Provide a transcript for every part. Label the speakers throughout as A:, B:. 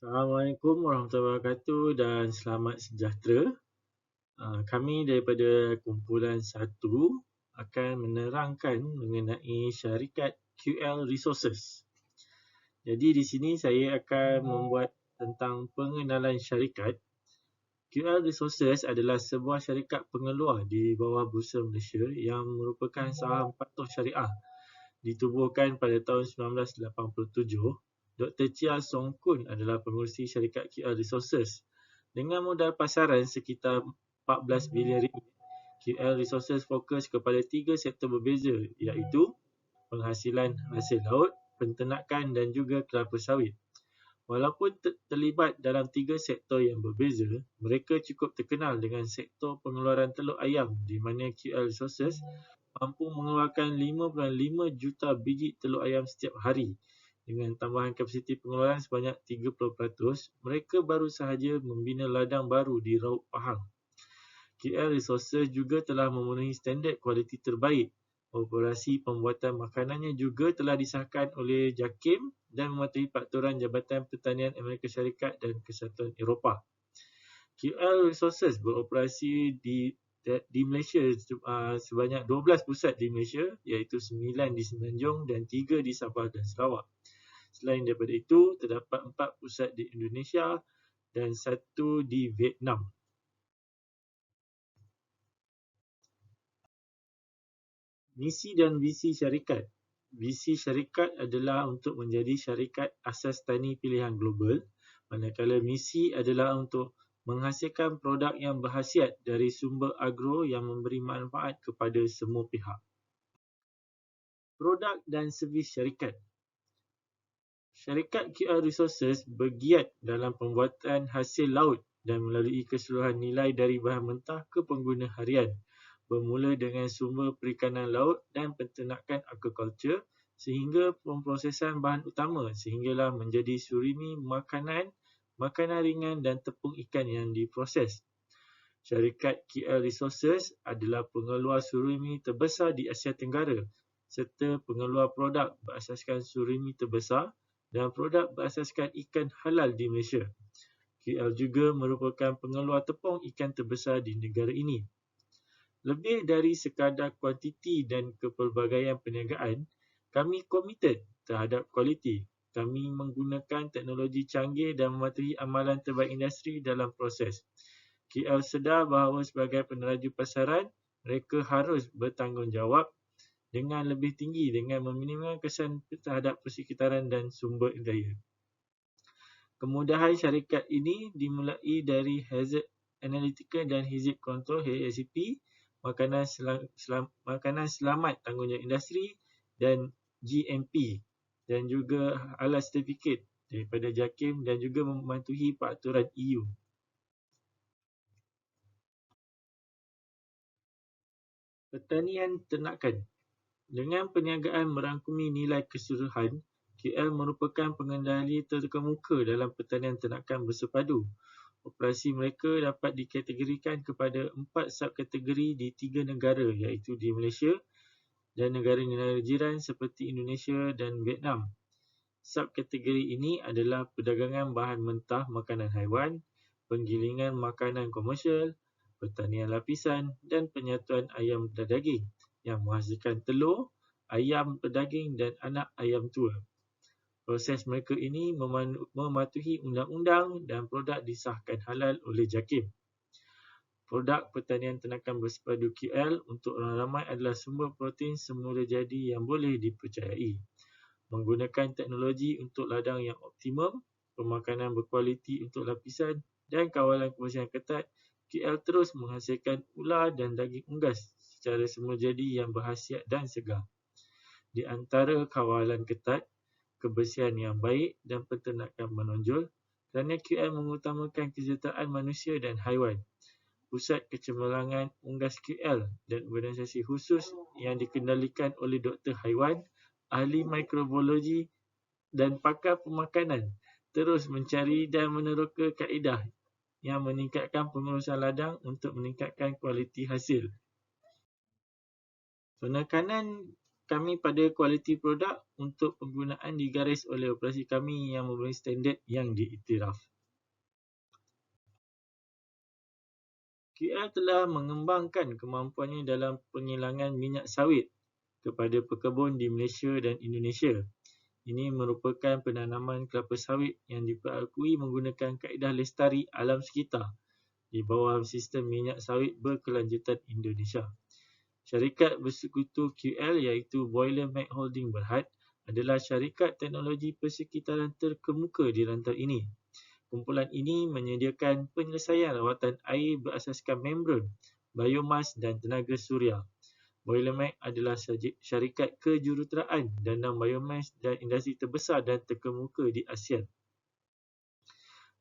A: Assalamualaikum warahmatullahi wabarakatuh dan selamat sejahtera. Kami daripada kumpulan 1 akan menerangkan mengenai syarikat QL Resources. Jadi di sini saya akan membuat tentang pengenalan syarikat. QL Resources adalah sebuah syarikat pengeluar di bawah Bursa Malaysia yang merupakan saham patuh syariah. Ditubuhkan pada tahun 1987. Dr. Chia Song Kun adalah pengurusi syarikat QL Resources. Dengan modal pasaran sekitar 14 bilion ringgit, QL Resources fokus kepada 3 sektor berbeza, iaitu penghasilan hasil laut, penternakan dan juga kelapa sawit. Walaupun terlibat dalam 3 sektor yang berbeza, mereka cukup terkenal dengan sektor pengeluaran telur ayam di mana QL Resources mampu mengeluarkan 5.5 juta biji telur ayam setiap hari. Dengan tambahan kapasiti pengeluaran sebanyak 30%, mereka baru sahaja membina ladang baru di Raub Pahang. QL Resources juga telah memenuhi standard kualiti terbaik. Operasi pembuatan makanannya juga telah disahkan oleh JAKIM dan mematuhi peraturan Jabatan Pertanian Amerika Syarikat dan Kesatuan Eropah. QL Resources beroperasi di Malaysia sebanyak 12 pusat di Malaysia, iaitu 9 di Semenanjung dan 3 di Sabah dan Sarawak. Selain daripada itu, terdapat 4 pusat di Indonesia dan 1 di Vietnam. Misi dan visi syarikat. Visi syarikat adalah untuk menjadi syarikat asas tani pilihan global, manakala misi adalah untuk menghasilkan produk yang berkhasiat dari sumber agro yang memberi manfaat kepada semua pihak. Produk dan servis syarikat. Syarikat QL Resources bergiat dalam pembuatan hasil laut dan melalui keseluruhan nilai dari bahan mentah ke pengguna harian, bermula dengan sumber perikanan laut dan penternakan aquaculture sehingga pemprosesan bahan utama sehinggalah menjadi surimi makanan, makanan ringan dan tepung ikan yang diproses. Syarikat QL Resources adalah pengeluar surimi terbesar di Asia Tenggara serta pengeluar produk berasaskan surimi terbesar dan produk berasaskan ikan halal di Malaysia. QL juga merupakan pengeluar tepung ikan terbesar di negara ini. Lebih dari sekadar kuantiti dan kepelbagaian perniagaan, kami komited terhadap kualiti. Kami menggunakan teknologi canggih dan mematuhi amalan terbaik industri dalam proses. QL sedar bahawa sebagai peneraju pasaran, mereka harus bertanggungjawab dengan lebih tinggi dengan meminimumkan kesan terhadap persekitaran dan sumber daya. Kemudahan syarikat ini dimulai dari Hazard Analytical dan Hazard Control (HACCP), makanan selamat tanggungjawab industri dan GMP dan juga halal certificate daripada JAKIM dan juga mematuhi peraturan EU. Pertanian ternakan. Dengan perniagaan merangkumi nilai keseluruhan, QL merupakan pengendali terkemuka dalam pertanian ternakan bersepadu. Operasi mereka dapat dikategorikan kepada 4 subkategori di 3 negara iaitu di Malaysia dan negara-negara jiran seperti Indonesia dan Vietnam. Subkategori ini adalah perdagangan bahan mentah makanan haiwan, penggilingan makanan komersial, pertanian lapisan dan penyatuan ayam dan daging yang menghasilkan telur, ayam berdaging dan anak ayam tua. Proses mereka ini mematuhi undang-undang dan produk disahkan halal oleh JAKIM. Produk pertanian ternakan bersepadu QL untuk orang ramai adalah sumber protein semula jadi yang boleh dipercayai. Menggunakan teknologi untuk ladang yang optimum, pemakanan berkualiti untuk lapisan dan kawalan kebersihan ketat, QL terus menghasilkan ular dan daging unggas secara semula jadi yang berkhasiat dan segar. Di antara kawalan ketat, kebersihan yang baik dan penternakan menonjol kerana QL mengutamakan kesejahteraan manusia dan haiwan. Pusat Kecemerlangan Unggas QL dan organisasi khusus yang dikendalikan oleh doktor haiwan, ahli mikrobiologi dan pakar pemakanan terus mencari dan meneroka kaedah yang meningkatkan pengurusan ladang untuk meningkatkan kualiti hasil. Penekanan kami pada kualiti produk untuk penggunaan digaris oleh operasi kami yang memenuhi standard yang diiktiraf. QL telah mengembangkan kemampuannya dalam penghilangan minyak sawit kepada pekebun di Malaysia dan Indonesia. Ini merupakan penanaman kelapa sawit yang diperakui menggunakan kaedah lestari alam sekitar di bawah sistem minyak sawit berkelanjutan Indonesia. Syarikat bersekutu QL iaitu Boiler Mac Holding Berhad adalah syarikat teknologi persekitaran terkemuka di rantai ini. Kumpulan ini menyediakan penyelesaian rawatan air berasaskan membran, biomas dan tenaga suria. Boiler Mac adalah syarikat kejuruteraan danam biomas dan industri terbesar dan terkemuka di ASEAN.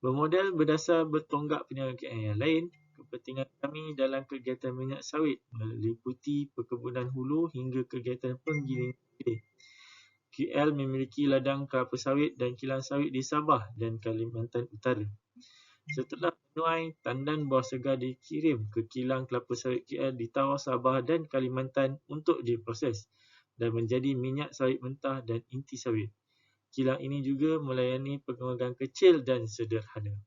A: Bermodal berdasar bertonggak perniagaan yang lain, kepentingan kami dalam kegiatan minyak sawit meliputi perkebunan hulu hingga kegiatan penggilingan hilir. QL memiliki ladang kelapa sawit dan kilang sawit di Sabah dan Kalimantan Utara. Setelah menuai, tandan buah segar dikirim ke kilang kelapa sawit QL di Tawau, Sabah dan Kalimantan untuk diproses dan menjadi minyak sawit mentah dan inti sawit. Kilang ini juga melayani pengembangan kecil dan sederhana.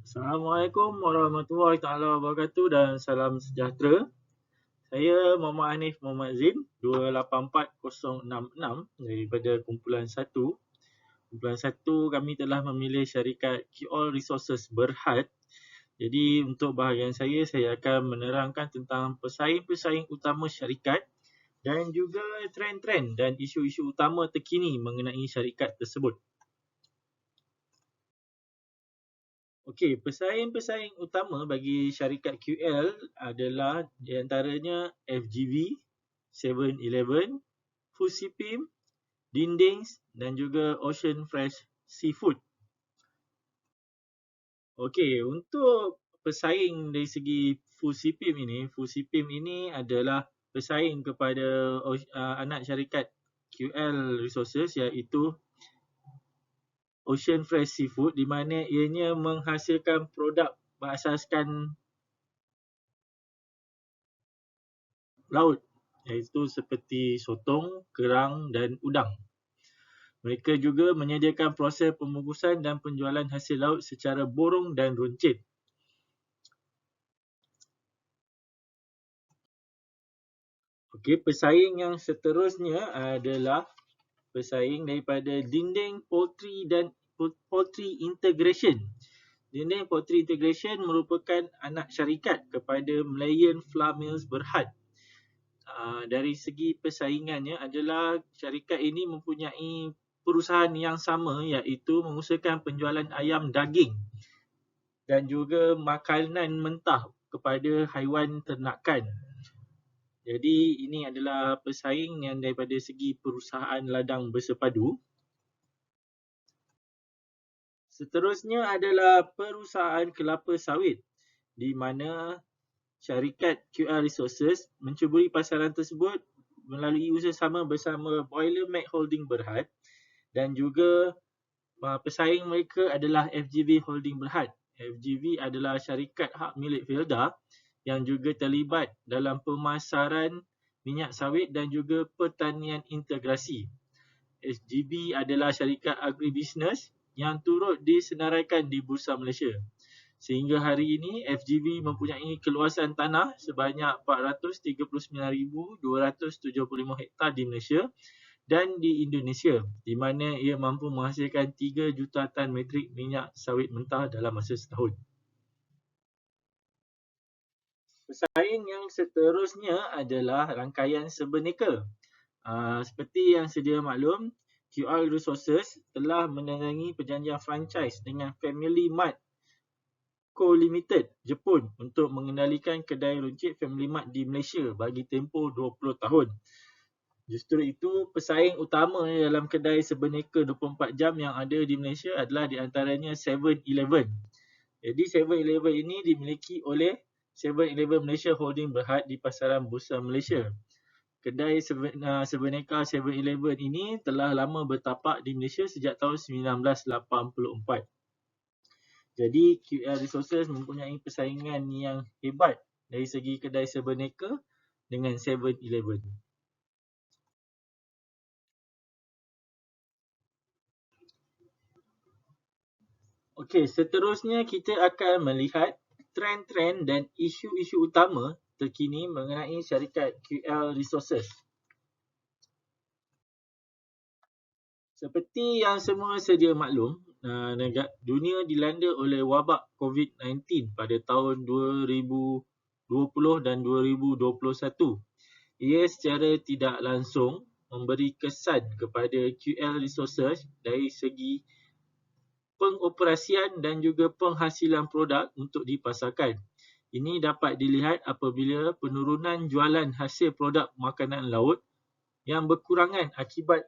A: Assalamualaikum warahmatullahi wabarakatuh dan salam sejahtera. Saya Muhammad Hanif Muhammad Zin, 284066 daripada kumpulan 1. Kumpulan 1 kami telah memilih syarikat QL Resources Berhad. Jadi untuk bahagian saya akan menerangkan tentang pesaing-pesaing utama syarikat dan juga trend-trend dan isu-isu utama terkini mengenai syarikat tersebut. Okey, pesaing-pesaing utama bagi syarikat QL adalah di antaranya FGV, 7-Eleven, Fusipim, Dindings dan juga Ocean Fresh Seafood. Okey, untuk pesaing dari segi Fusipim ini adalah pesaing kepada anak syarikat QL Resources iaitu Ocean Fresh Seafood, di mana ianya menghasilkan produk berasaskan laut iaitu seperti sotong, kerang dan udang. Mereka juga menyediakan proses pembungkusan dan penjualan hasil laut secara borong dan runcit. Okey, pesaing yang seterusnya adalah pesaing daripada Dinding Poultry dan Poultry Integration. Dinding Poultry Integration merupakan anak syarikat kepada Malayan Flour Mills Berhad. Dari segi persaingannya adalah syarikat ini mempunyai perusahaan yang sama iaitu mengusahakan penjualan ayam daging dan juga makanan mentah kepada haiwan ternakan. Jadi ini adalah pesaing yang daripada segi perusahaan ladang bersepadu. Seterusnya adalah perusahaan kelapa sawit di mana syarikat QL Resources mencuburi pasaran tersebut melalui usaha bersama Boiler Mac Holding Berhad dan juga pesaing mereka adalah FGV Holding Berhad. FGV adalah syarikat hak milik Felda yang juga terlibat dalam pemasaran minyak sawit dan juga pertanian integrasi. SGB adalah syarikat agribisnes yang turut disenaraikan di Bursa Malaysia. Sehingga hari ini, FGV mempunyai keluasan tanah sebanyak 439,275 hektar di Malaysia dan di Indonesia, di mana ia mampu menghasilkan 3 juta tan metrik minyak sawit mentah dalam masa setahun. Pesaing yang seterusnya adalah rangkaian Sebeneka. Seperti yang sedia maklum, QL Resources telah menandangi perjanjian franchise dengan Family Mart Co Limited Jepun untuk mengendalikan kedai runcit Family Mart di Malaysia bagi tempoh 20 tahun. Justru itu, pesaing utama dalam kedai Sebeneka 24 jam yang ada di Malaysia adalah di antaranya 7-Eleven. Jadi 7-Eleven ini dimiliki oleh 7-Eleven Malaysia Holding Berhad di pasaran Bursa Malaysia. Kedai Sebeneka 7-Eleven ini telah lama bertapak di Malaysia sejak tahun 1984. Jadi QL Resources mempunyai persaingan yang hebat dari segi kedai Sebeneka dengan 7-Eleven. Okey, seterusnya kita akan melihat trend-trend dan isu-isu utama terkini mengenai syarikat QL Resources. Seperti yang semua sedia maklum, dunia dilanda oleh wabak COVID-19 pada tahun 2020 dan 2021. Ia secara tidak langsung memberi kesan kepada QL Resources dari segi pengoperasian dan juga penghasilan produk untuk dipasarkan. Ini dapat dilihat apabila penurunan jualan hasil produk makanan laut yang berkurangan akibat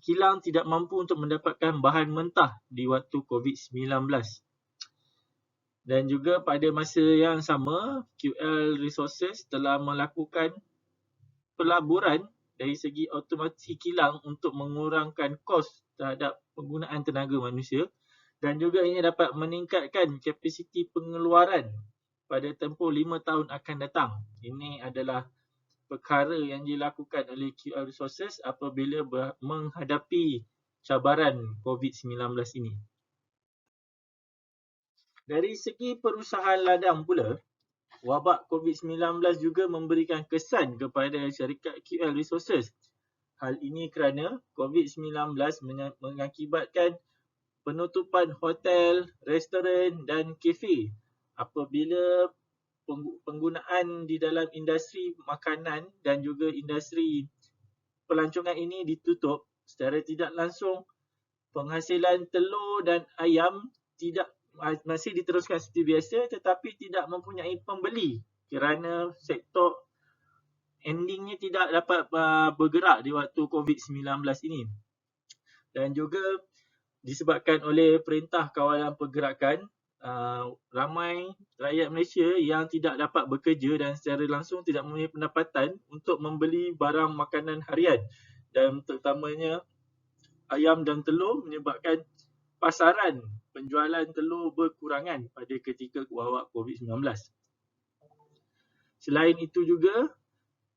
A: kilang tidak mampu untuk mendapatkan bahan mentah di waktu COVID-19. Dan juga pada masa yang sama, QL Resources telah melakukan pelaburan dari segi otomasi kilang untuk mengurangkan kos terhadap penggunaan tenaga manusia, dan juga ini dapat meningkatkan kapasiti pengeluaran pada tempoh 5 tahun akan datang. Ini adalah perkara yang dilakukan oleh QL Resources apabila menghadapi cabaran COVID-19 ini. Dari segi perusahaan ladang pula, wabak COVID-19 juga memberikan kesan kepada syarikat QL Resources. Hal ini kerana COVID-19 mengakibatkan penutupan hotel, restoran dan kafe apabila penggunaan di dalam industri makanan dan juga industri pelancongan ini ditutup. Secara tidak langsung, penghasilan telur dan ayam masih diteruskan seperti biasa tetapi tidak mempunyai pembeli kerana sektor endingnya tidak dapat bergerak di waktu COVID-19 ini. Dan juga disebabkan oleh Perintah Kawalan Pergerakan, ramai rakyat Malaysia yang tidak dapat bekerja dan secara langsung tidak mempunyai pendapatan untuk membeli barang makanan harian, dan terutamanya ayam dan telur menyebabkan pasaran penjualan telur berkurangan pada ketika wabak COVID-19. Selain itu juga,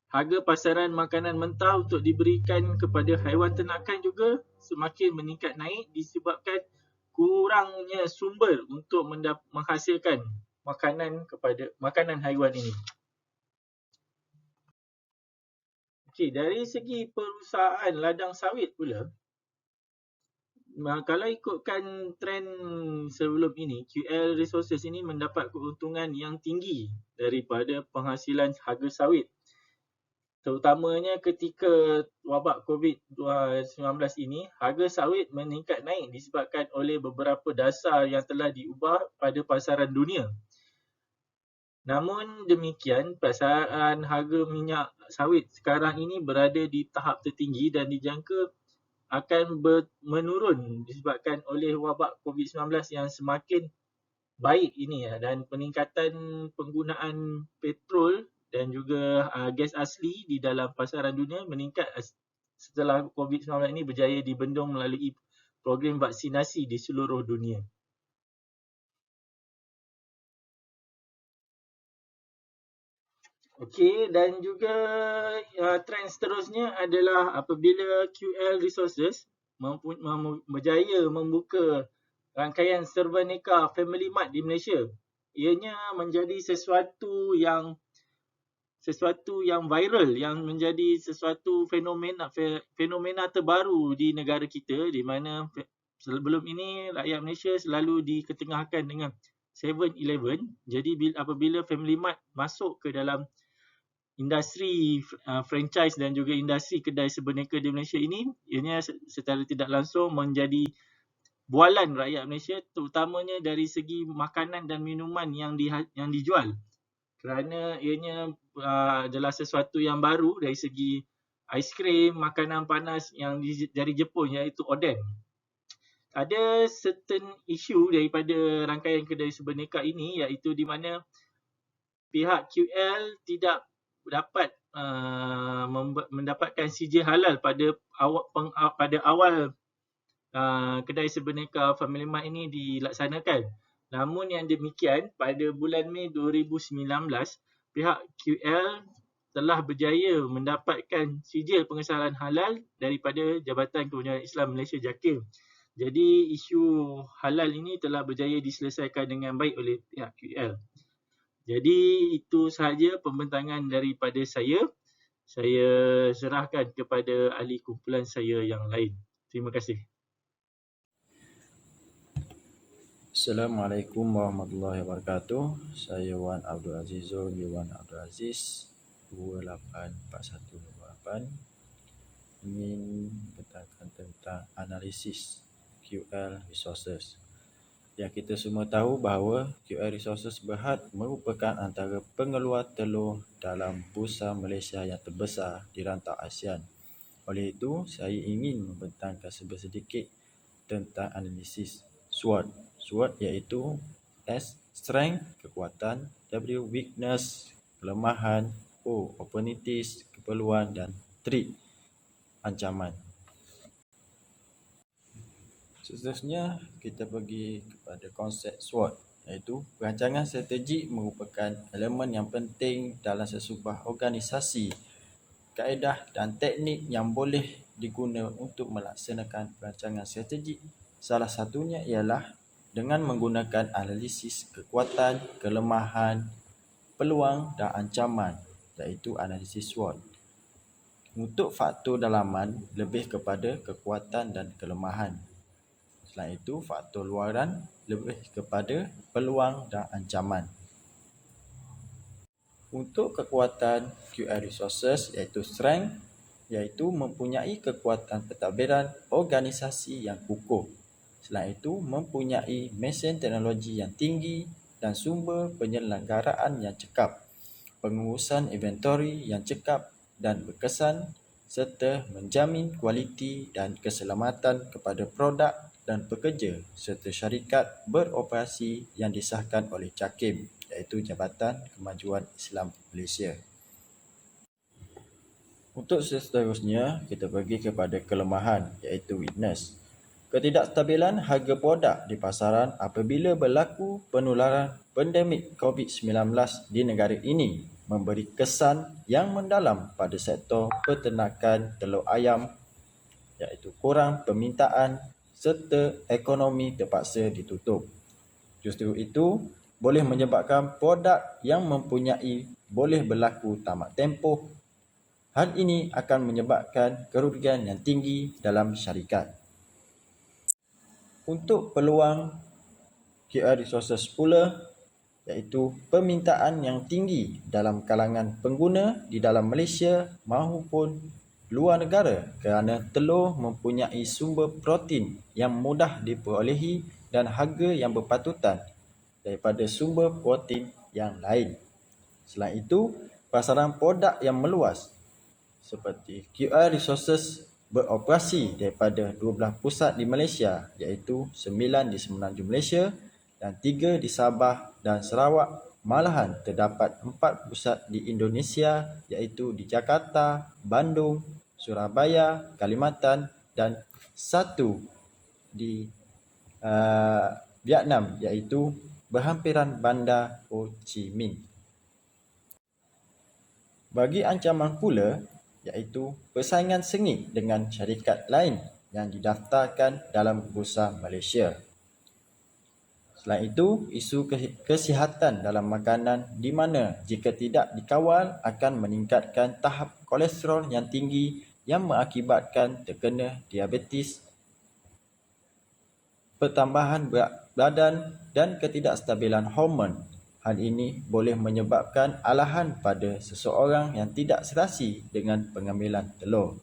A: harga pasaran makanan mentah untuk diberikan kepada haiwan ternakan juga semakin meningkat naik disebabkan kurangnya sumber untuk menghasilkan makanan haiwan ini. Okey, dari segi perusahaan ladang sawit pula, kalau ikutkan trend sebelum ini, QL Resources ini mendapat keuntungan yang tinggi daripada penghasilan harga sawit. Terutamanya ketika wabak COVID-19 ini, harga sawit meningkat naik disebabkan oleh beberapa dasar yang telah diubah pada pasaran dunia. Namun demikian, pasaran harga minyak sawit sekarang ini berada di tahap tertinggi dan dijangka akan menurun disebabkan oleh wabak COVID-19 yang semakin baik ini, dan peningkatan penggunaan petrol dan juga gas asli di dalam pasaran dunia meningkat setelah COVID-19 ini berjaya dibendung melalui program vaksinasi di seluruh dunia. Okey, dan juga trend seterusnya adalah apabila QL Resources berjaya membuka rangkaian serba neka Family Mart di Malaysia. Ianya menjadi sesuatu yang viral, yang menjadi sesuatu fenomena terbaru di negara kita, di mana sebelum ini rakyat Malaysia selalu diketengahkan dengan 7-Eleven. Jadi apabila Family Mart masuk ke dalam industri franchise dan juga industri kedai sebeneka di Malaysia ini, ianya secara tidak langsung menjadi bualan rakyat Malaysia, terutamanya dari segi makanan dan minuman yang dijual. Kerana ianya adalah sesuatu yang baru dari segi aiskrim, makanan panas yang dari Jepun, iaitu oden. Ada certain isu daripada rangkaian kedai sebeneka ini, iaitu di mana pihak QL tidak dapat mendapatkan CJ halal pada awal kedai sebeneka Family Mart ini dilaksanakan. Namun yang demikian, pada bulan Mei 2019, pihak QL telah berjaya mendapatkan sijil pengesalan halal daripada Jabatan Kebenaran Islam Malaysia JAKIM. Jadi isu halal ini telah berjaya diselesaikan dengan baik oleh pihak QL. Jadi itu sahaja pembentangan daripada saya. Saya serahkan kepada ahli kumpulan saya yang lain. Terima kasih.
B: Assalamualaikum warahmatullahi wabarakatuh. Saya Wan Abdul Azizul bin Wan Abdul Aziz 284128 ingin bertanya tentang analisis QL Resources. Yang kita semua tahu bahawa QL Resources Berhad merupakan antara pengeluar telur dalam bursa Malaysia yang terbesar di rantau ASEAN. Oleh itu, saya ingin membentangkan sedikit tentang analisis SWOT. SWOT iaitu S, strength, kekuatan, W, weakness, kelemahan, O, opportunities, keperluan, dan threat, ancaman. Seterusnya, kita pergi kepada konsep SWOT, iaitu perancangan strategik merupakan elemen yang penting dalam sesebuah organisasi. Kaedah dan teknik yang boleh diguna untuk melaksanakan perancangan strategik, salah satunya ialah dengan menggunakan analisis kekuatan, kelemahan, peluang dan ancaman, iaitu analisis SWOT. Untuk faktor dalaman lebih kepada kekuatan dan kelemahan. Selain itu, faktor luaran lebih kepada peluang dan ancaman. Untuk kekuatan QL Resources iaitu strength, iaitu mempunyai kekuatan pentadbiran organisasi yang kukuh. Selain itu, mempunyai mesin teknologi yang tinggi dan sumber penyelenggaraan yang cekap, pengurusan inventory yang cekap dan berkesan, serta menjamin kualiti dan keselamatan kepada produk dan pekerja serta syarikat beroperasi yang disahkan oleh JAKIM, iaitu Jabatan Kemajuan Islam Malaysia. Untuk seterusnya, kita pergi kepada kelemahan, iaitu weakness. Ketidakstabilan harga produk di pasaran apabila berlaku penularan pandemik COVID-19 di negara ini memberi kesan yang mendalam pada sektor peternakan telur ayam, iaitu kurang permintaan serta ekonomi terpaksa ditutup. Justru itu boleh menyebabkan produk yang mempunyai boleh berlaku tamat tempoh. Hal ini akan menyebabkan kerugian yang tinggi dalam syarikat. Untuk peluang QL Resources pula, iaitu permintaan yang tinggi dalam kalangan pengguna di dalam Malaysia maupun luar negara kerana telur mempunyai sumber protein yang mudah diperolehi dan harga yang berpatutan daripada sumber protein yang lain. Selain itu, pasaran produk yang meluas seperti QL Resources beroperasi daripada 12 pusat di Malaysia, iaitu 9 di Semenanjung Malaysia dan 3 di Sabah dan Sarawak. Malahan terdapat 4 pusat di Indonesia, iaitu di Jakarta, Bandung, Surabaya, Kalimantan dan 1 di Vietnam, iaitu berhampiran bandar Ho Chi Minh. Bagi ancaman pula, iaitu persaingan sengit dengan syarikat lain yang didaftarkan dalam bursa Malaysia. Selain itu, isu kesihatan dalam makanan di mana jika tidak dikawal akan meningkatkan tahap kolesterol yang tinggi yang mengakibatkan terkena diabetes, pertambahan berat badan dan ketidakstabilan hormon. Hal ini boleh menyebabkan alahan pada seseorang yang tidak serasi dengan pengambilan telur.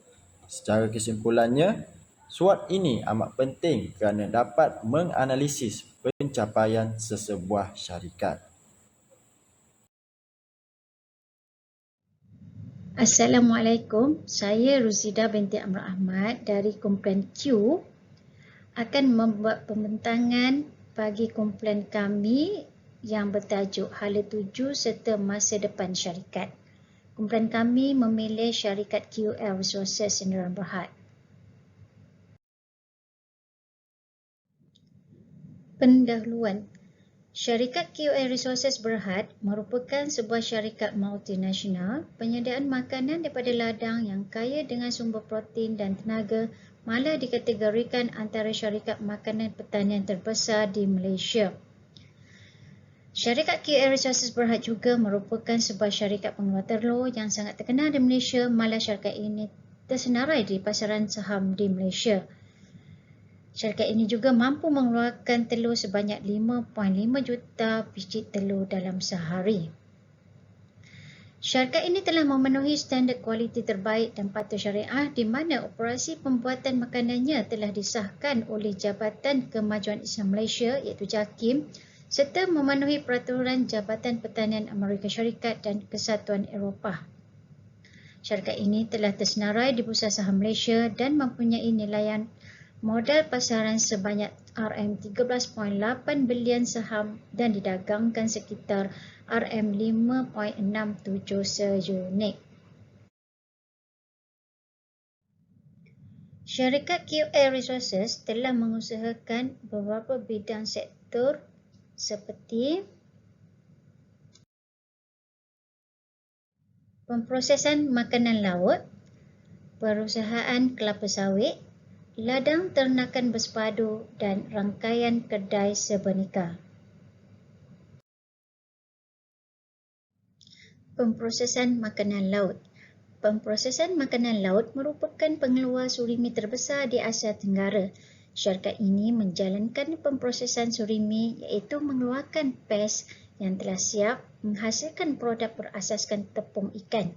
B: Secara kesimpulannya, SWOT ini amat penting kerana dapat menganalisis pencapaian sesebuah syarikat.
C: Assalamualaikum, saya Ruzida binti Amr Ahmad dari kumpulan Q akan membuat pembentangan bagi kumpulan kami yang bertajuk Hala Tuju serta Masa Depan Syarikat. Kumpulan kami memilih syarikat QL Resources Sdn Berhad. Pendahuluan. Syarikat QL Resources Berhad merupakan sebuah syarikat multinasional penyediaan makanan daripada ladang yang kaya dengan sumber protein dan tenaga, malah dikategorikan antara syarikat makanan pertanian terbesar di Malaysia. Syarikat QL Resources Berhad juga merupakan sebuah syarikat pengeluar telur yang sangat terkenal di Malaysia, malah syarikat ini tersenarai di pasaran saham di Malaysia. Syarikat ini juga mampu mengeluarkan telur sebanyak 5.5 juta biji telur dalam sehari. Syarikat ini telah memenuhi standard kualiti terbaik dan patuh syariah di mana operasi pembuatan makanannya telah disahkan oleh Jabatan Kemajuan Islam Malaysia iaitu JAKIM serta memenuhi peraturan Jabatan Pertanian Amerika Syarikat dan Kesatuan Eropah. Syarikat ini telah tersenarai di Bursa Saham Malaysia dan mempunyai nilaian modal pasaran sebanyak RM13.8 bilion saham dan didagangkan sekitar RM5.67 seunit. Syarikat QL Resources telah mengusahakan beberapa bidang sektor seperti pemprosesan makanan laut, perusahaan kelapa sawit, ladang ternakan bersepadu dan rangkaian kedai sebenika. Pemprosesan makanan laut. Pemprosesan makanan laut merupakan pengeluar surimi terbesar di Asia Tenggara. Syarikat ini menjalankan pemprosesan surimi iaitu mengeluarkan pes yang telah siap menghasilkan produk berasaskan tepung ikan.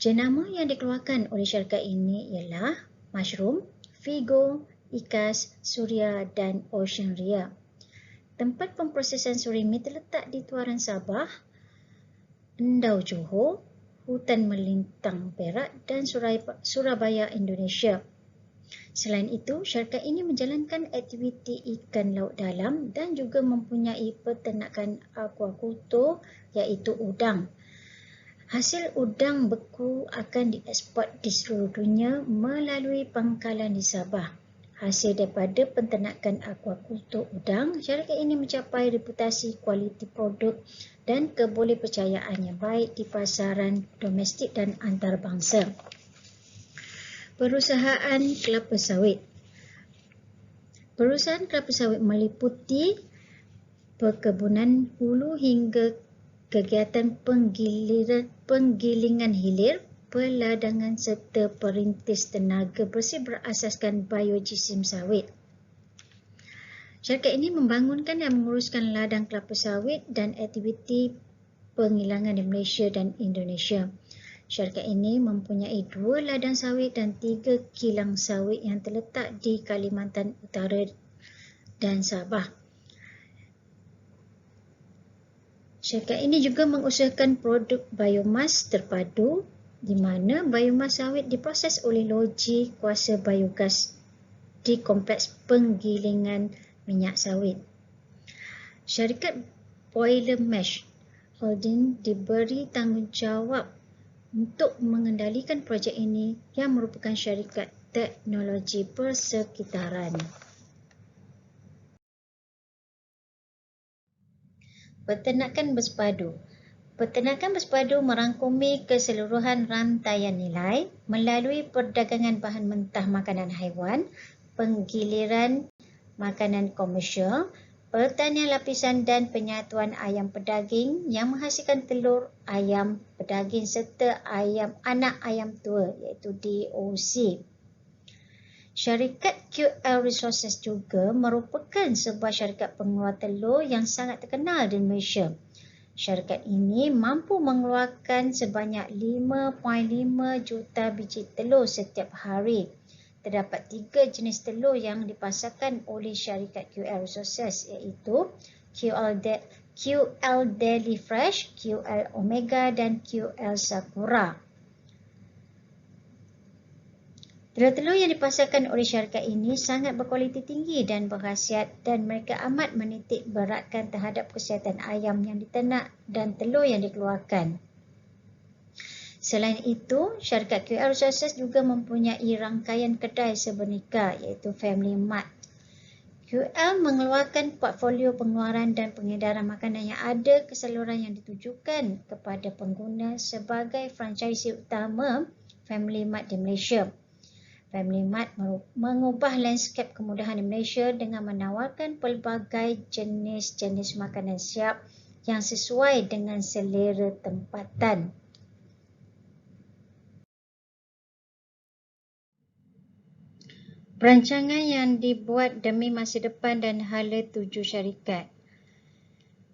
C: Jenama yang dikeluarkan oleh syarikat ini ialah Mushroom, Figo, Ikas, Suria dan Ocean Ria. Tempat pemprosesan surimi terletak di Tuaran Sabah, Endau Johor, Hutan Melintang Perak dan Surabaya, Indonesia. Selain itu, syarikat ini menjalankan aktiviti ikan laut dalam dan juga mempunyai peternakan aquaculture iaitu udang. Hasil udang beku akan dieksport di seluruh dunia melalui pangkalan di Sabah. Hasil daripada penternakan aquaculture udang, syarikat ini mencapai reputasi kualiti produk dan kebolehpercayaan yang baik di pasaran domestik dan antarabangsa. Perusahaan kelapa sawit. Perusahaan kelapa sawit meliputi perkebunan hulu hingga kegiatan penggilingan hilir, peladangan serta perintis tenaga bersih berasaskan biojisim sawit. Syarikat ini membangunkan dan menguruskan ladang kelapa sawit dan aktiviti penggilingan di Malaysia dan Indonesia. Syarikat ini mempunyai 2 ladang sawit dan 3 kilang sawit yang terletak di Kalimantan Utara dan Sabah. Syarikat ini juga mengusahakan produk biomas terpadu di mana biomas sawit diproses oleh loji kuasa biogas di kompleks penggilingan minyak sawit. Syarikat Boiler Mesh Holding diberi tanggungjawab untuk mengendalikan projek ini yang merupakan syarikat teknologi persekitaran. Peternakan bersepadu. Peternakan bersepadu merangkumi keseluruhan rantaian nilai melalui perdagangan bahan mentah makanan haiwan, penggiliran makanan komersial, pertanian lapisan dan penyatuan ayam pedaging yang menghasilkan telur, ayam pedaging serta anak ayam tua iaitu DOC. Syarikat QL Resources juga merupakan sebuah syarikat pengeluar telur yang sangat terkenal di Malaysia. Syarikat ini mampu mengeluarkan sebanyak 5.5 juta biji telur setiap hari. Terdapat 3 jenis telur yang dipasarkan oleh syarikat QL Resources iaitu QL Daily Fresh, QL Omega dan QL Sakura. Telur-telur yang dipasarkan oleh syarikat ini sangat berkualiti tinggi dan berkhasiat dan mereka amat menitik beratkan terhadap kesihatan ayam yang diternak dan telur yang dikeluarkan. Selain itu, syarikat QL Resources juga mempunyai rangkaian kedai sebenika iaitu Family Mart. QL mengeluarkan portfolio pengeluaran dan pengedaran makanan yang ada ke saluran yang ditujukan kepada pengguna sebagai franchisee utama Family Mart di Malaysia. Family Mart mengubah lanskap kemudahan di Malaysia dengan menawarkan pelbagai jenis-jenis makanan siap yang sesuai dengan selera tempatan. Perancangan yang dibuat demi masa depan dan hala tuju syarikat.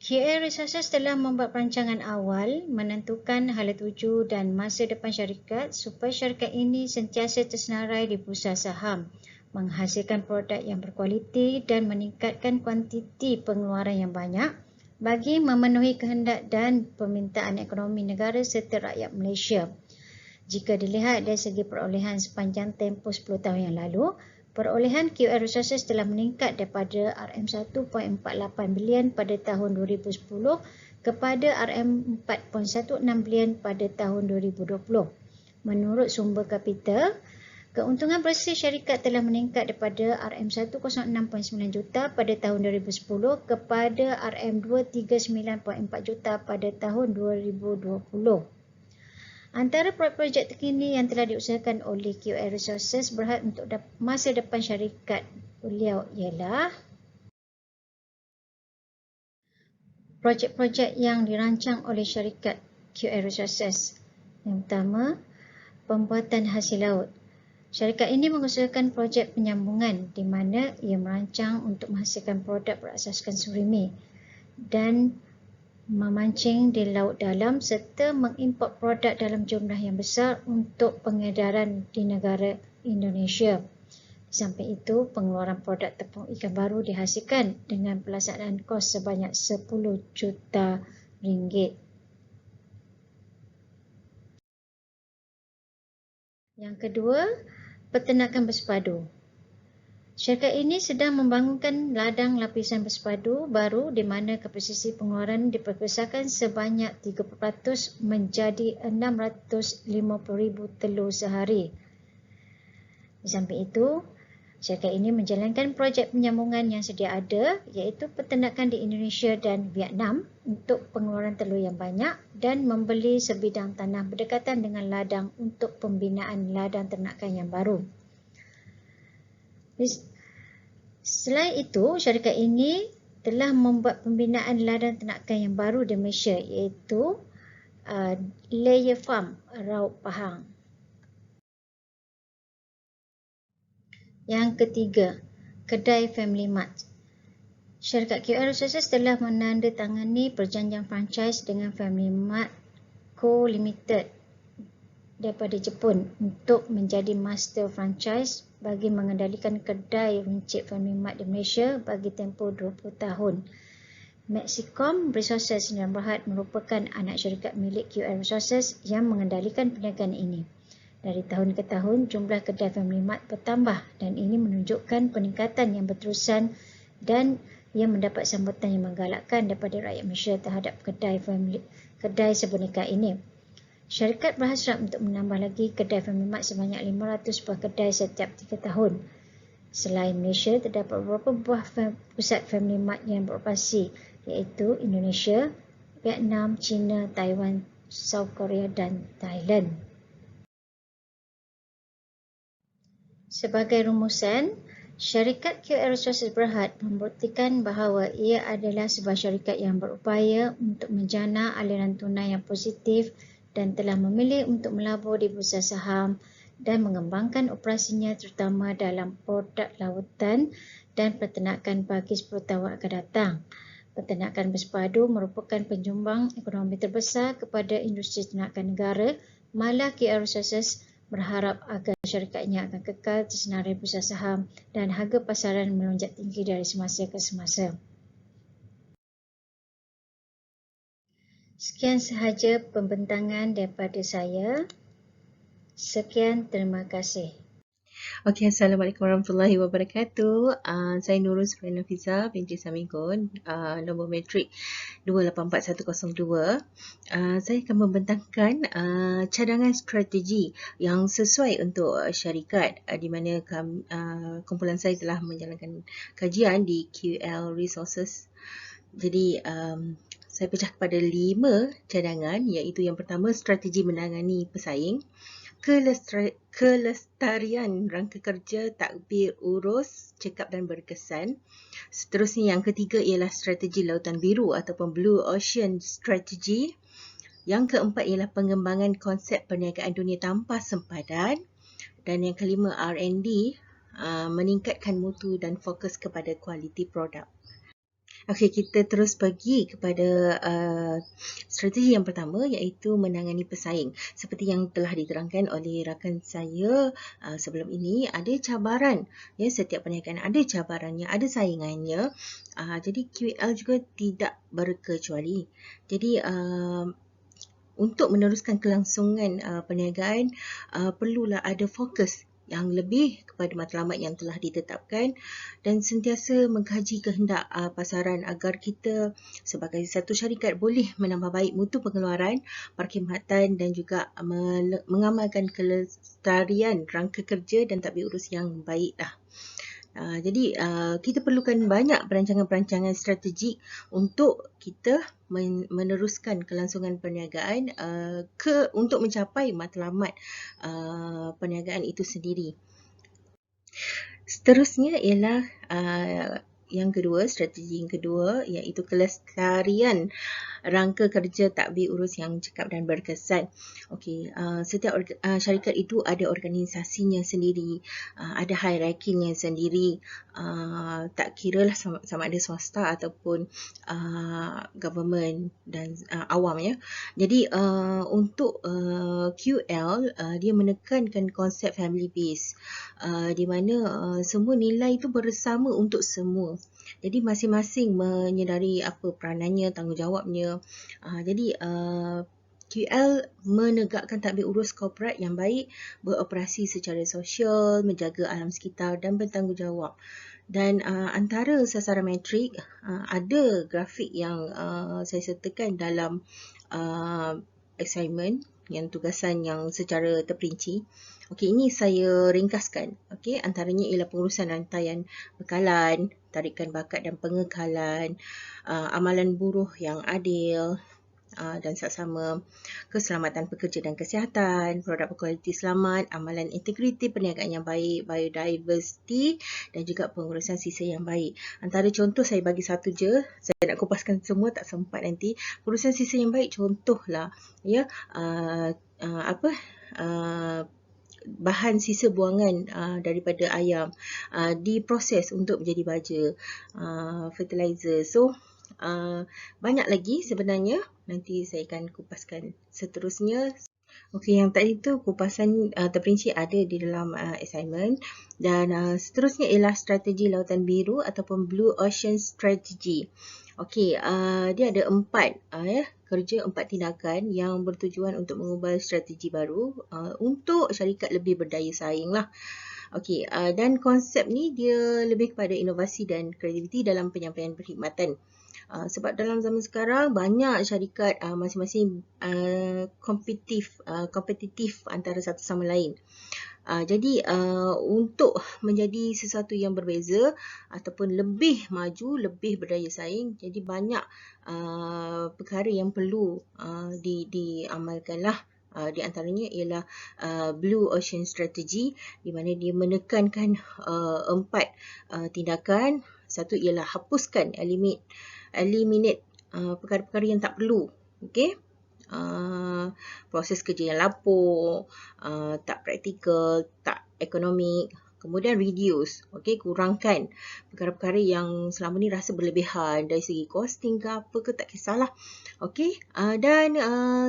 C: QL Resources telah membuat perancangan awal, menentukan hala tuju dan masa depan syarikat supaya syarikat ini sentiasa tersenarai di bursa saham, menghasilkan produk yang berkualiti dan meningkatkan kuantiti pengeluaran yang banyak bagi memenuhi kehendak dan permintaan ekonomi negara serta rakyat Malaysia. Jika dilihat dari segi perolehan sepanjang tempoh 10 tahun yang lalu, perolehan QL Resources telah meningkat daripada RM1.48 bilion pada tahun 2010 kepada RM4.16 bilion pada tahun 2020. Menurut sumber kapital, keuntungan bersih syarikat telah meningkat daripada RM106.9 juta pada tahun 2010 kepada RM239.4 juta pada tahun 2020. Antara projek terkini yang telah diusahakan oleh QL Resources berhad untuk masa depan syarikat beliau ialah projek-projek yang dirancang oleh syarikat QL Resources. Yang pertama, pembuatan hasil laut. Syarikat ini mengusahakan projek penyambungan di mana ia merancang untuk menghasilkan produk berasaskan surimi dan memancing di laut dalam serta mengimport produk dalam jumlah yang besar untuk pengedaran di negara Indonesia. Di samping itu, pengeluaran produk tepung ikan baru dihasilkan dengan pelaksanaan kos sebanyak 10 juta ringgit. Yang kedua, peternakan bersepadu. Syarikat ini sedang membangunkan ladang lapisan bersepadu baru di mana kapasiti pengeluaran diperbesarkan sebanyak 30% menjadi 650,000 telur sehari. Di samping itu, syarikat ini menjalankan projek penyambungan yang sedia ada iaitu peternakan di Indonesia dan Vietnam untuk pengeluaran telur yang banyak dan membeli sebidang tanah berdekatan dengan ladang untuk pembinaan ladang ternakan yang baru. Selain itu, syarikat ini telah membuat pembinaan ladang ternakan yang baru di Malaysia iaitu Layer Farm Raub Pahang. Yang ketiga, kedai Family Mart. Syarikat QL Resources telah menandatangani perjanjian franchise dengan Family Mart Co Limited daripada Jepun untuk menjadi master franchise bagi mengendalikan kedai runcit Family Mart di Malaysia bagi tempoh 20 tahun. Maxicom Resources dan Berhad merupakan anak syarikat milik QL Resources yang mengendalikan perniagaan ini. Dari tahun ke tahun, jumlah kedai Family Mart bertambah dan ini menunjukkan peningkatan yang berterusan dan ia mendapat sambutan yang menggalakkan daripada rakyat Malaysia terhadap kedai sebenarnya ini. Syarikat berhasrat untuk menambah lagi kedai Family Mart sebanyak 500 buah kedai setiap 3 tahun. Selain Malaysia, terdapat beberapa buah pusat Family Mart yang beroperasi iaitu Indonesia, Vietnam, China, Taiwan, South Korea dan Thailand. Sebagai rumusan, syarikat QL Resources Berhad membuktikan bahawa ia adalah sebuah syarikat yang berupaya untuk menjana aliran tunai yang positif dan telah memilih untuk melabur di bursa saham dan mengembangkan operasinya terutama dalam produk lautan dan peternakan bagi 10 tahun akan datang. Peternakan bersepadu merupakan penyumbang ekonomi terbesar kepada industri ternakan negara, malah QL Resources berharap agar syarikatnya akan kekal tersenarai bursa saham dan harga pasaran melonjak tinggi dari semasa ke semasa. Sekian sahaja pembentangan daripada saya. Sekian, terima kasih.
D: Okey, Assalamualaikum warahmatullahi wabarakatuh. Saya Nurul Supriya Nafiza binti Samigun, nombor matrik 284102. Saya akan membentangkan cadangan strategi yang sesuai untuk syarikat, di mana kumpulan saya telah menjalankan kajian di QL Resources. Jadi saya pecah kepada 5 cadangan, iaitu yang pertama, strategi menangani pesaing, kelestarian rangka kerja, takbir urus, cekap dan berkesan. Seterusnya yang ketiga ialah strategi lautan biru ataupun Blue Ocean Strategy. Yang keempat ialah pengembangan konsep perniagaan dunia tanpa sempadan. Dan yang kelima R&D, meningkatkan mutu dan fokus kepada kualiti produk. Okey, kita terus pergi kepada strategi yang pertama, iaitu menangani pesaing. Seperti yang telah diterangkan oleh rakan saya sebelum ini, ada cabaran. Ya, setiap perniagaan ada cabarannya, ada saingannya. Jadi QL juga tidak berkecuali. Jadi untuk meneruskan kelangsungan perniagaan, perlulah ada fokus yang lebih kepada matlamat yang telah ditetapkan dan sentiasa mengkaji kehendak pasaran agar kita sebagai satu syarikat boleh menambah baik mutu pengeluaran, perkhidmatan dan juga mengamalkan kelestarian rangka kerja dan tadbir urus yang baik lah. Jadi kita perlukan banyak perancangan-perancangan strategik untuk kita meneruskan kelangsungan perniagaan untuk mencapai matlamat perniagaan itu sendiri. Seterusnya ialah yang kedua, strategi yang kedua, iaitu kelestarian rangka kerja takbir urus yang cekap dan berkesan. Okey, setiap syarikat itu ada organisasinya sendiri, ada hierarkinya sendiri, tak kiralah sama ada swasta ataupun government dan awam ya. Jadi untuk QL dia menekankan konsep family base, di mana semua nilai itu bersama untuk semua. Jadi masing-masing menyedari apa peranannya, tanggungjawabnya. Jadi QL menegakkan tadbir urus korporat yang baik, beroperasi secara sosial, menjaga alam sekitar dan bertanggungjawab. Dan antara sasaran metrik, ada grafik yang saya sertakan dalam assignment, yang tugasan yang secara terperinci. Okey, ini saya ringkaskan. Okey, antaranya ialah pengurusan rantaian bekalan, tarikan bakat dan pengekalan, amalan buruh yang adil dan saksama, keselamatan pekerja dan kesihatan, produk berkualiti selamat, amalan integriti perniagaan yang baik, biodiversity dan juga pengurusan sisa yang baik. Antara contoh saya bagi satu je, saya nak kupaskan semua tak sempat nanti. Pengurusan sisa yang baik contohlah ya, bahan sisa buangan daripada ayam diproses untuk menjadi baja, fertilizer. So banyak lagi sebenarnya, nanti saya akan kupaskan seterusnya. Okey, yang tadi tu kupasan terperinci ada di dalam assignment. Dan seterusnya ialah strategi lautan biru ataupun Blue Ocean Strategy. Okey, dia ada 4 kerja 4 tindakan yang bertujuan untuk mengubah strategi baru untuk syarikat lebih berdaya saing lah. Okey, dan konsep ni dia lebih kepada inovasi dan kreativiti dalam penyampaian perkhidmatan. Sebab dalam zaman sekarang banyak syarikat masing-masing kompetitif antara satu sama lain. Jadi untuk menjadi sesuatu yang berbeza ataupun lebih maju, lebih berdaya saing, jadi banyak perkara yang perlu diamalkan lah. Di antaranya ialah Blue Ocean Strategy, di mana dia menekankan 4 tindakan. Satu ialah hapuskan, eliminate perkara-perkara yang tak perlu. Okey, proses kerja yang lapuk, tak praktikal, tak ekonomik. Kemudian reduce, okey, kurangkan perkara-perkara yang selama ni rasa berlebihan dari segi costing ke apa ke, tak kisahlah. Okey, dan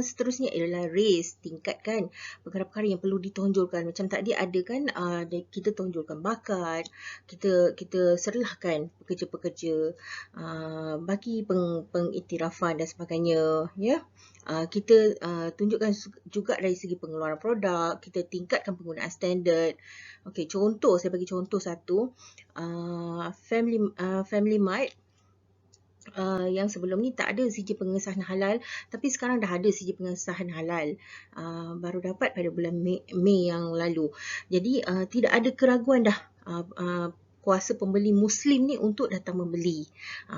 D: seterusnya ialah raise, tingkatkan perkara-perkara yang perlu ditonjolkan. Macam tadi ada kan, kita tonjolkan bakat, kita serlahkan pekerja-pekerja, bagi pengiktirafan dan sebagainya, ya. kita tunjukkan juga dari segi pengeluaran produk, kita tingkatkan penggunaan standard. Okey, contoh, saya bagi contoh satu, Family Mart yang sebelum ni tak ada sijil pengesahan halal, tapi sekarang dah ada sijil pengesahan halal. Baru dapat pada bulan Mei yang lalu. Jadi tidak ada keraguan dah kuasa pembeli Muslim ni untuk datang membeli.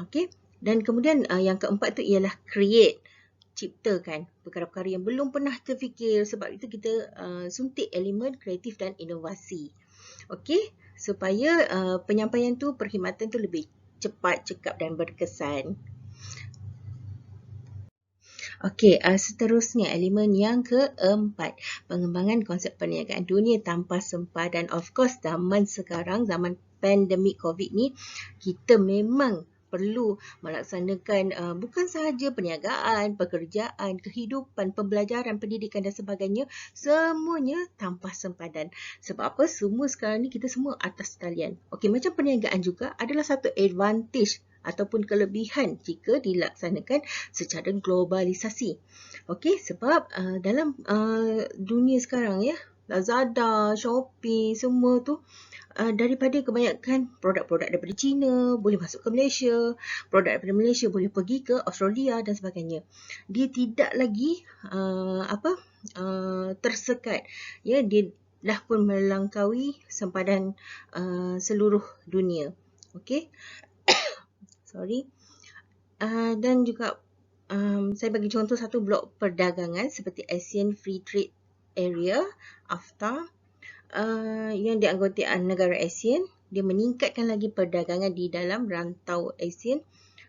D: Okey. Dan kemudian yang keempat tu ialah create, ciptakan perkara-perkara yang belum pernah terfikir. Sebab itu kita suntik elemen kreatif dan inovasi. Okey, supaya penyampaian tu, perkhidmatan tu lebih cepat, cekap dan berkesan. Okey, seterusnya elemen yang keempat, pengembangan konsep perniagaan dunia tanpa sempadan. Of course, zaman sekarang, zaman pandemik COVID ni, kita memang perlu melaksanakan bukan sahaja perniagaan, pekerjaan, kehidupan, pembelajaran, pendidikan dan sebagainya, semuanya tanpa sempadan. Sebab apa? Semua sekarang ni kita semua atas talian. Okey, macam perniagaan juga adalah satu advantage ataupun kelebihan jika dilaksanakan secara globalisasi. Okey, sebab dalam dunia sekarang ya, Lazada, Shopee, semua tu daripada kebanyakan produk-produk daripada China boleh masuk ke Malaysia, produk daripada Malaysia boleh pergi ke Australia dan sebagainya. Dia tidak lagi tersekat. Ya, dia dah pun melangkaui sempadan seluruh dunia. Okey. Sorry. Dan juga saya bagi contoh satu blok perdagangan seperti ASEAN Free Trade Area, AFTA, yang dianggoti negara ASEAN. Dia meningkatkan lagi perdagangan di dalam rantau ASEAN.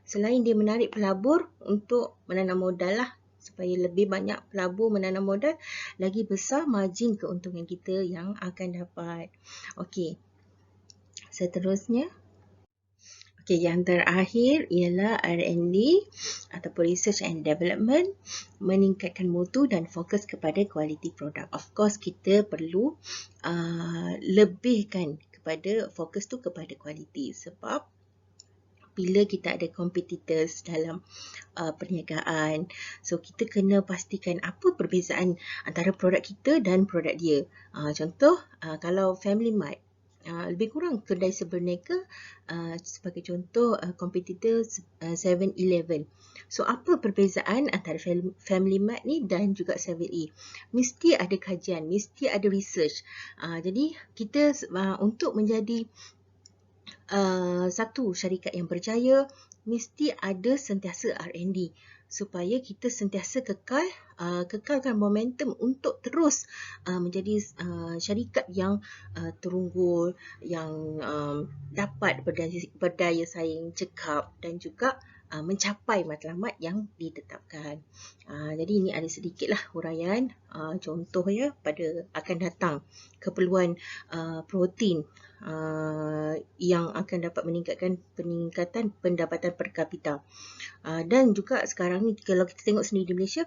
D: Selain dia menarik pelabur untuk menanam modal lah, supaya lebih banyak pelabur menanam modal, lagi besar margin keuntungan kita yang akan dapat. Okey, seterusnya. Okey, yang terakhir ialah R&D ataupun Research and Development, meningkatkan mutu dan fokus kepada kualiti produk. Of course, kita perlu lebihkan kepada fokus tu kepada kualiti, sebab bila kita ada competitors dalam perniagaan, so kita kena pastikan apa perbezaan antara produk kita dan produk dia. Contoh, kalau Family Mart, lebih kurang kedai sebenarnya sebagai contoh kompetitor 7-Eleven. So apa perbezaan antara Family Mart ni dan juga 7E? Mesti ada kajian, mesti ada research. Jadi kita untuk menjadi satu syarikat yang berjaya, mesti ada sentiasa R&D supaya kita sentiasa kekalkan momentum untuk terus menjadi syarikat yang terunggul, yang dapat berdaya saing cekap dan juga mencapai matlamat yang ditetapkan. Jadi ini ada sedikitlah huraian contoh ya pada akan datang keperluan protein yang akan dapat peningkatan pendapatan per kapita. Dan juga sekarang ni kalau kita tengok sendiri di Malaysia,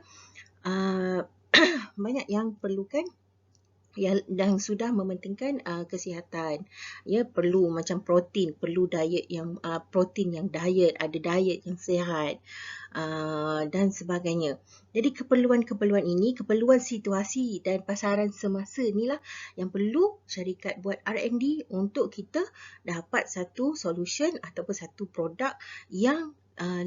D: banyak yang perlukan yang sudah mementingkan kesihatan. Ya, perlu macam protein, perlu diet yang protein yang diet, ada diet yang sihat dan sebagainya. Jadi keperluan-keperluan ini, keperluan situasi dan pasaran semasa inilah yang perlu syarikat buat R&D untuk kita dapat satu solution ataupun satu produk yang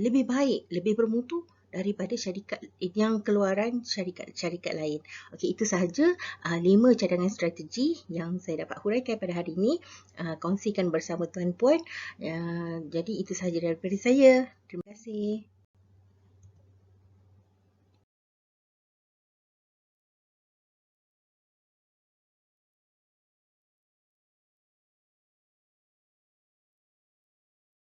D: lebih baik, lebih bermutu daripada syarikat yang keluaran syarikat lain. Okey, itu sahaja 5 cadangan strategi yang saya dapat huraikan pada hari ini, kongsikan bersama tuan-puan. Jadi itu sahaja daripada saya. Terima kasih.